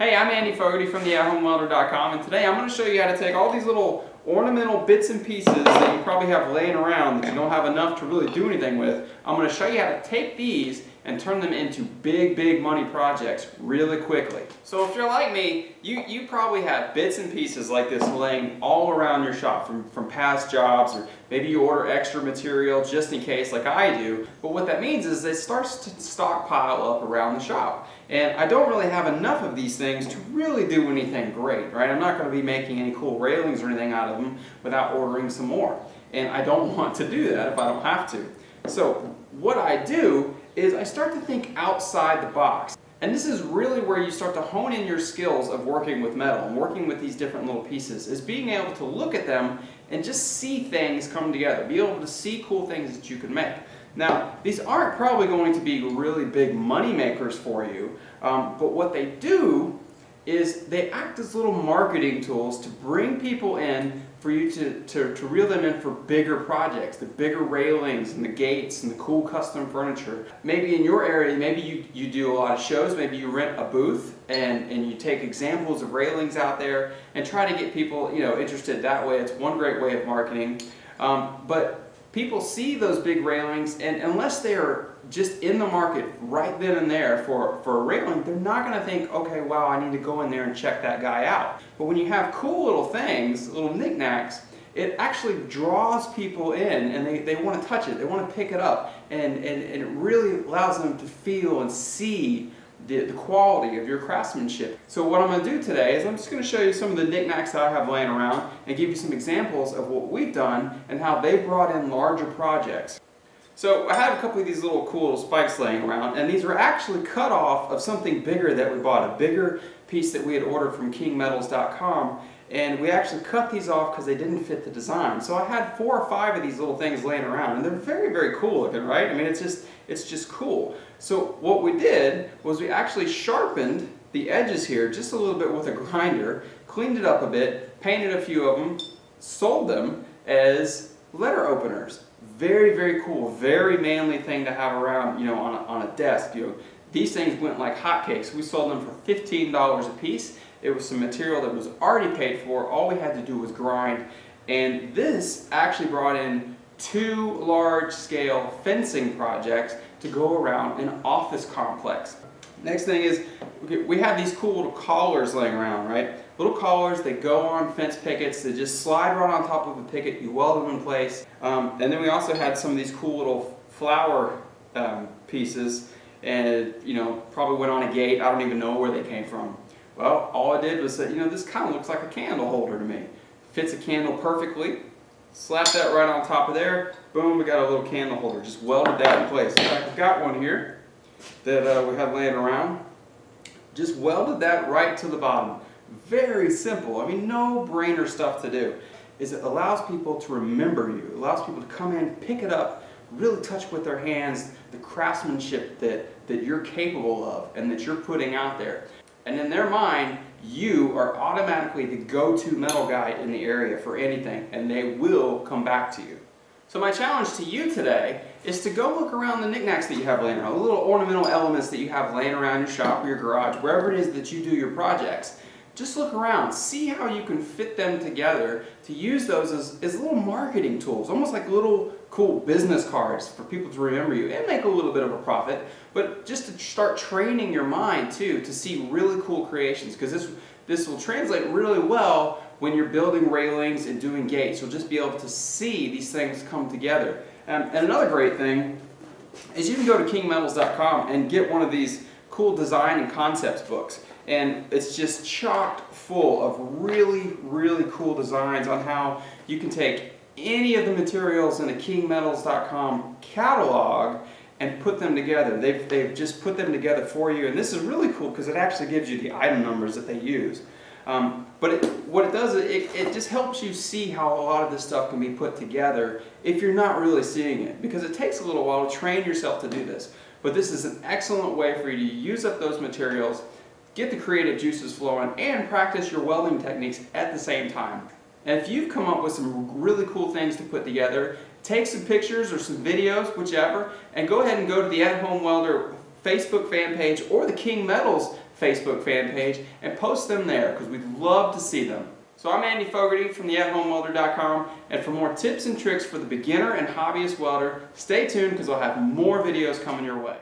Hey, I'm Andy Fogarty from theathomewelder.com, and today I'm going to show you how to take all these little ornamental bits and pieces that you probably have laying around that you don't have enough to really do anything with. I'm going to show you how to take these and turn them into big money projects really quickly. So if you're like me, you probably have bits and pieces like this laying all around your shop from past jobs, or maybe you order extra material just in case like I do. But what that means is it starts to stockpile up around the shop. And I don't really have enough of these things to really do anything great, right? I'm not going to be making any cool railings or anything out of them without ordering some more. And I don't want to do that if I don't have to. So what I do is I start to think outside the box. And this is really where you start to hone in your skills of working with metal and working with these different little pieces, is being able to look at them and just see things come together, be able to see cool things that you can make. Now, these aren't probably going to be really big money makers for you, but what they do is they act as little marketing tools to bring people in for you to reel them in for bigger projects, the bigger railings and the gates and the cool custom furniture. Maybe in your area, maybe you do a lot of shows, maybe you rent a booth and you take examples of railings out there and try to get people interested that way. It's one great way of marketing. But people see those big railings, and unless they are just in the market right then and there for a railing, they're not going to think, okay, wow, I need to go in there and check that guy out. But when you have cool little things, little knickknacks, it actually draws people in, and they want to touch it, they want to pick it up, and it really allows them to feel and see the quality of your craftsmanship. So what I'm going to do today is I'm just going to show you some of the knickknacks that I have laying around and give you some examples of what we've done and how they've brought in larger projects. So I have a couple of these little cool little spikes laying around, and these are actually cut off of something bigger that we bought, a bigger piece that we had ordered from kingmetals.com, and we actually cut these off because they didn't fit the design. So I had 4 or 5 of these little things laying around, and they're very cool looking, right? I mean, it's just cool. So what we did was we actually sharpened the edges here just a little bit with a grinder, cleaned it up a bit, painted a few of them, sold them as letter openers. Very cool, very manly thing to have around, on a desk. These things went like hotcakes. We sold them for $15 a piece. It was some material that was already paid for. All we had to do was grind. And this actually brought in 2 large-scale fencing projects to go around an office complex. Next thing is, we have these cool little collars laying around, right? Little collars that go on fence pickets that just slide right on top of a picket. You weld them in place. And then we also had some of these cool little flower pieces, and probably went on a gate. I don't even know where they came from. Well, all I did was say, this kind of looks like a candle holder to me. Fits a candle perfectly. Slap that right on top of there. Boom, we got a little candle holder. Just welded that in place. In fact, I've got one here that we have laying around. Just welded that right to the bottom. Very simple. I mean, no-brainer stuff to do. It allows people to remember you. It allows people to come in, pick it up, really touch with their hands the craftsmanship that you're capable of and that you're putting out there. And in their mind, you are automatically the go-to metal guy in the area for anything, and they will come back to you. So my challenge to you today is to go look around the knickknacks that you have laying around, the little ornamental elements that you have laying around your shop or your garage, wherever it is that you do your projects. Just look around, see how you can fit them together to use those as little marketing tools, almost like little cool business cards for people to remember you and make a little bit of a profit, but just to start training your mind too to see really cool creations, because this will translate really well when you're building railings and doing gates. You'll just be able to see these things come together. And another great thing is you can go to kingmetals.com and get one of these cool design and concepts books. And it's just chocked full of really cool designs on how you can take any of the materials in the kingmetals.com catalog and put them together. They've just put them together for you, and this is really cool because it actually gives you the item numbers that they use. But what it does is it just helps you see how a lot of this stuff can be put together if you're not really seeing it, because it takes a little while to train yourself to do this. But this is an excellent way for you to use up those materials, get the creative juices flowing, and practice your welding techniques at the same time. And if you've come up with some really cool things to put together, take some pictures or some videos, whichever, and go ahead and go to the At Home Welder Facebook fan page or the King Metals Facebook fan page and post them there because we'd love to see them. So I'm Andy Fogarty from the AtHomeWelder.com, and for more tips and tricks for the beginner and hobbyist welder, stay tuned because I'll have more videos coming your way.